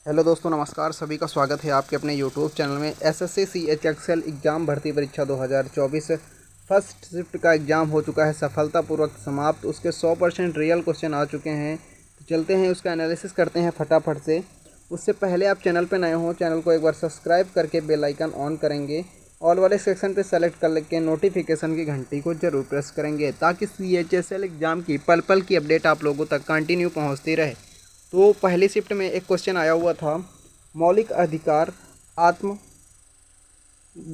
Hello दोस्तों, नमस्कार। सभी का स्वागत है आपके अपने यूट्यूब चैनल में। एसएससी सीएच एक्सेल एग्ज़ाम भर्ती परीक्षा 2024 फर्स्ट शिफ्ट का एग्ज़ाम हो चुका है सफलतापूर्वक समाप्त। उसके 100% रियल क्वेश्चन आ चुके हैं। तो चलते हैं उसका एनालिसिस करते हैं फटाफट से। उससे पहले आप चैनल पर नए हो, चैनल को एक बार सब्सक्राइब करके बेल आइकन ऑन करेंगे। ऑल वाले सेक्शन पर सेलेक्ट कर लेके नोटिफिकेशन की घंटी को जरूर प्रेस करेंगे ताकि सीएचएसएल एग्ज़ाम की पल पल की अपडेट आप लोगों तक कंटिन्यू पहुँचती रहे। तो पहली शिफ्ट में एक क्वेश्चन आया हुआ था, मौलिक अधिकार आत्म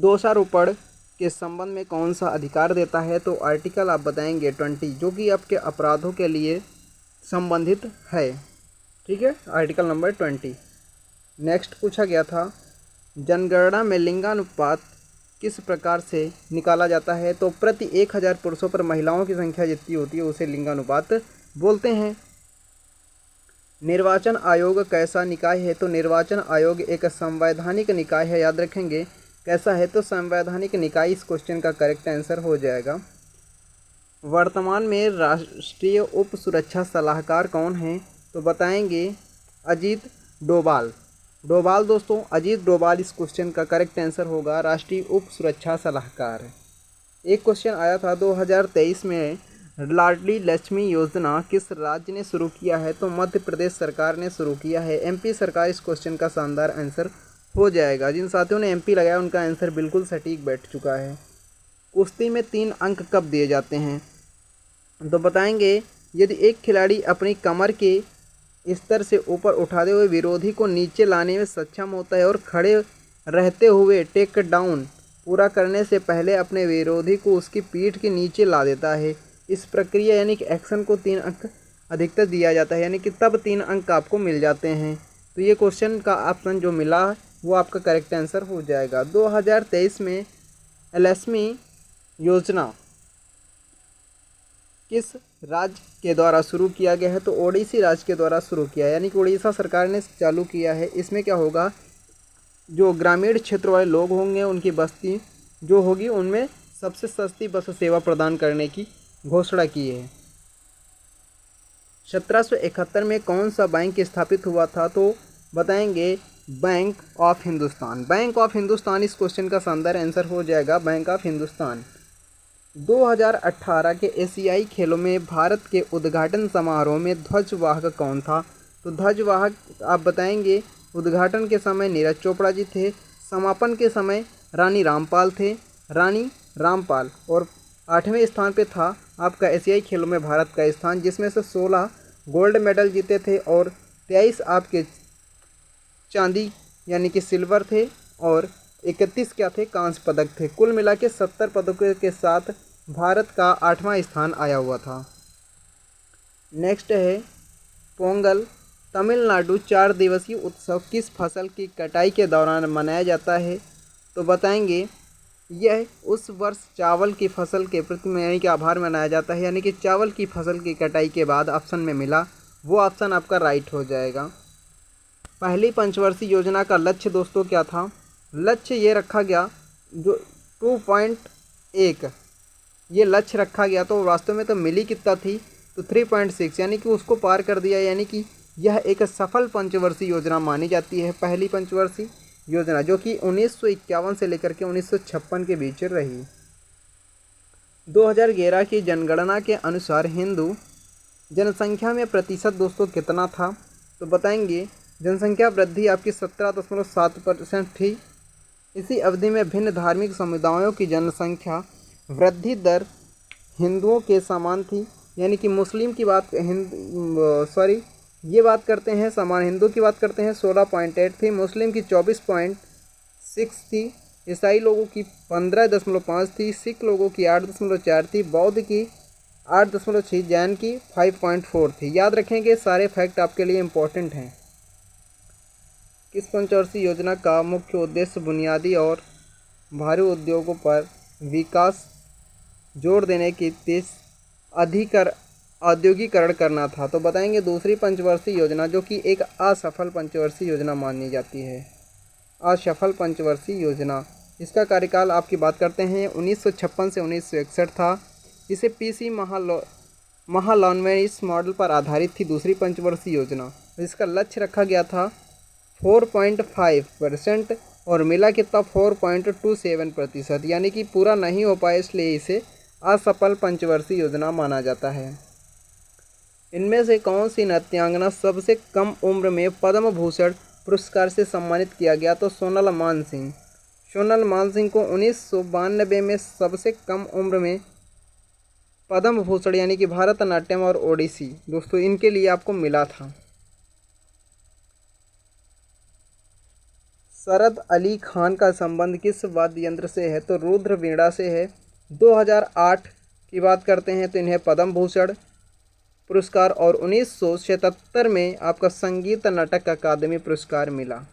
दोषारोपण के संबंध में कौन सा अधिकार देता है। तो आर्टिकल आप बताएंगे 20, जो कि आपके अपराधों के लिए संबंधित है। ठीक है, आर्टिकल नंबर 20। नेक्स्ट पूछा गया था, जनगणना में लिंगानुपात किस प्रकार से निकाला जाता है। तो प्रति 1000 पुरुषों पर महिलाओं की संख्या जितनी होती है उसे लिंगानुपात बोलते हैं। निर्वाचन आयोग कैसा निकाय है। तो निर्वाचन आयोग एक संवैधानिक निकाय है, याद रखेंगे। कैसा है, तो संवैधानिक निकाय इस क्वेश्चन का करेक्ट आंसर हो जाएगा। वर्तमान में राष्ट्रीय उप सुरक्षा सलाहकार कौन है। तो बताएंगे अजीत डोभाल। दोस्तों, अजीत डोभाल इस क्वेश्चन का करेक्ट आंसर होगा, राष्ट्रीय उप सुरक्षा सलाहकार। एक क्वेश्चन आया था 2023 में, लाडली लक्ष्मी योजना किस राज्य ने शुरू किया है। तो मध्य प्रदेश सरकार ने शुरू किया है। एमपी सरकार इस क्वेश्चन का शानदार आंसर हो जाएगा। जिन साथियों ने एमपी लगाया उनका आंसर बिल्कुल सटीक बैठ चुका है। कुश्ती में 3 अंक कब दिए जाते हैं। तो बताएंगे यदि एक खिलाड़ी अपनी कमर के स्तर से ऊपर उठाते हुए विरोधी को नीचे लाने में सक्षम होता है और खड़े रहते हुए टेक डाउन पूरा करने से पहले अपने विरोधी को उसकी पीठ के नीचे ला देता है। इस प्रक्रिया यानी कि एक्शन को 3 अंक अधिकतर दिया जाता है, यानी कि तब 3 अंक आपको मिल जाते हैं। तो ये क्वेश्चन का ऑप्शन जो मिला वो आपका करेक्ट आंसर हो जाएगा। 2023 में एलएसमी योजना किस राज्य के द्वारा शुरू किया गया है। तो ओडिसी राज्य के द्वारा शुरू किया है, यानी कि उड़ीसा सरकार ने चालू किया है। इसमें क्या होगा, जो ग्रामीण क्षेत्र वाले लोग होंगे उनकी बस्ती जो होगी उनमें सबसे सस्ती बस सेवा प्रदान करने की घोषणा की है। 1771 में कौन सा बैंक स्थापित हुआ था। तो बताएंगे bank of Hindustan. Bank of Hindustan इस क्वेश्चन का शानदार आंसर हो जाएगा, बैंक ऑफ हिंदुस्तान। 2018 के एशियाई खेलों में भारत के उद्घाटन समारोह में ध्वजवाहक कौन था। तो ध्वजवाहक आप बताएंगे, उद्घाटन के समय नीरज चोपड़ा जी थे, समापन के समय रानी रामपाल थे, रानी रामपाल। और 8वें स्थान पे था आपका एशियाई खेलों में भारत का स्थान, जिसमें से 16 गोल्ड मेडल जीते थे और 23 आपके चांदी यानी कि सिल्वर थे और 31 क्या थे, कांस्य पदक थे। कुल मिला के 70 पदकों के साथ भारत का 8वां स्थान आया हुआ था। नेक्स्ट है पोंगल। तमिलनाडु 4 दिवसीय उत्सव किस फसल की कटाई के दौरान मनाया जाता है। तो बताएंगे यह उस वर्ष चावल की फसल के प्रति यानी कि आभार मनाया जाता है, यानी कि चावल की फसल की कटाई के बाद ऑप्शन में मिला वो ऑप्शन आपका राइट हो जाएगा। पहली पंचवर्षीय योजना का लक्ष्य दोस्तों क्या था। लक्ष्य ये रखा गया जो 2.1 ये लक्ष्य रखा गया, तो वास्तव में तो मिली कितना थी, तो 3.6 यानी कि उसको पार कर दिया। यानी कि यह एक सफल पंचवर्षीय योजना मानी जाती है, पहली पंचवर्षीय योजना, जो कि 1951 से लेकर के 1956 के बीच रही। 2011 की जनगणना के अनुसार हिंदू जनसंख्या में प्रतिशत दोस्तों कितना था। तो बताएंगे जनसंख्या वृद्धि आपकी 17.7% थी। इसी अवधि में भिन्न धार्मिक समुदायों की जनसंख्या वृद्धि दर हिंदुओं के समान थी, यानी कि मुस्लिम की बात ये बात करते हैं समान, हिंदू की बात करते हैं 16.8 थी, मुस्लिम की 24.6 थी, ईसाई लोगों की 15.5 थी, सिख लोगों की 8.4 थी, बौद्ध की 8.6, जैन की 5.4 थी। याद रखेंगे सारे फैक्ट आपके लिए इम्पोर्टेंट हैं। किस पंचवर्षीय योजना का मुख्य उद्देश्य बुनियादी और भारी उद्योगों पर विकास जोर देने की औद्योगिकरण करना था। तो बताएंगे दूसरी पंचवर्षीय योजना, जो कि एक असफल पंचवर्षीय योजना मानी जाती है। असफल पंचवर्षीय योजना, इसका कार्यकाल आपकी बात करते हैं 1956 से 1961 था। इसे पीसी महालनोबिस मॉडल पर आधारित थी दूसरी पंचवर्षीय योजना। इसका लक्ष्य रखा गया था 4.5% और मिला कितना 4.27%, यानी कि पूरा नहीं हो पाया, इसलिए इसे असफल पंचवर्षीय योजना माना जाता है। इनमें से कौन सी नृत्यांगना सबसे कम उम्र में पद्म भूषण पुरस्कार से सम्मानित किया गया? तो सोनल मानसिंह। सोनल मानसिंह को 1992 में सबसे कम उम्र में पद्म भूषण यानी कि भारतनाट्यम और ओडिसी दोस्तों इनके लिए आपको मिला था। शरद अली खान का संबंध किस वाद्य यंत्र से है? तो रुद्र वीणा से है। 2008 की बात करते हैं तो इन्हें पद्म भूषण पुरस्कार और 1977 में आपका संगीत नाटक अकादमी पुरस्कार मिला।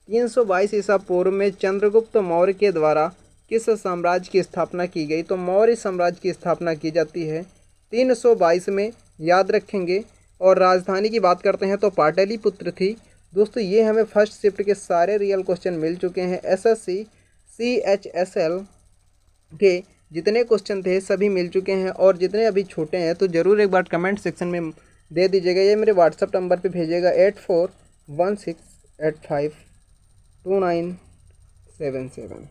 322 ईसा पूर्व में चंद्रगुप्त मौर्य के द्वारा किस साम्राज्य की स्थापना की गई? तो मौर्य साम्राज्य की स्थापना की जाती है 322 में, याद रखेंगे। और राजधानी की बात करते हैं तो पाटलिपुत्र थी। दोस्तों ये हमें फर्स्ट शिफ्ट के सारे रियल क्वेश्चन मिल चुके हैं। एसएससी CHSL के जितने क्वेश्चन थे सभी मिल चुके हैं, और जितने अभी छोटे हैं तो ज़रूर एक बार कमेंट सेक्शन में दे दीजिएगा। ये मेरे व्हाट्सअप नंबर पे भेजिएगा 8416852977।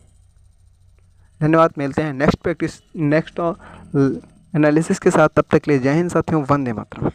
धन्यवाद, मिलते हैं नेक्स्ट एनालिसिस के साथ। तब तक के लिए जय हिंद साथियों, वंदे मातरम।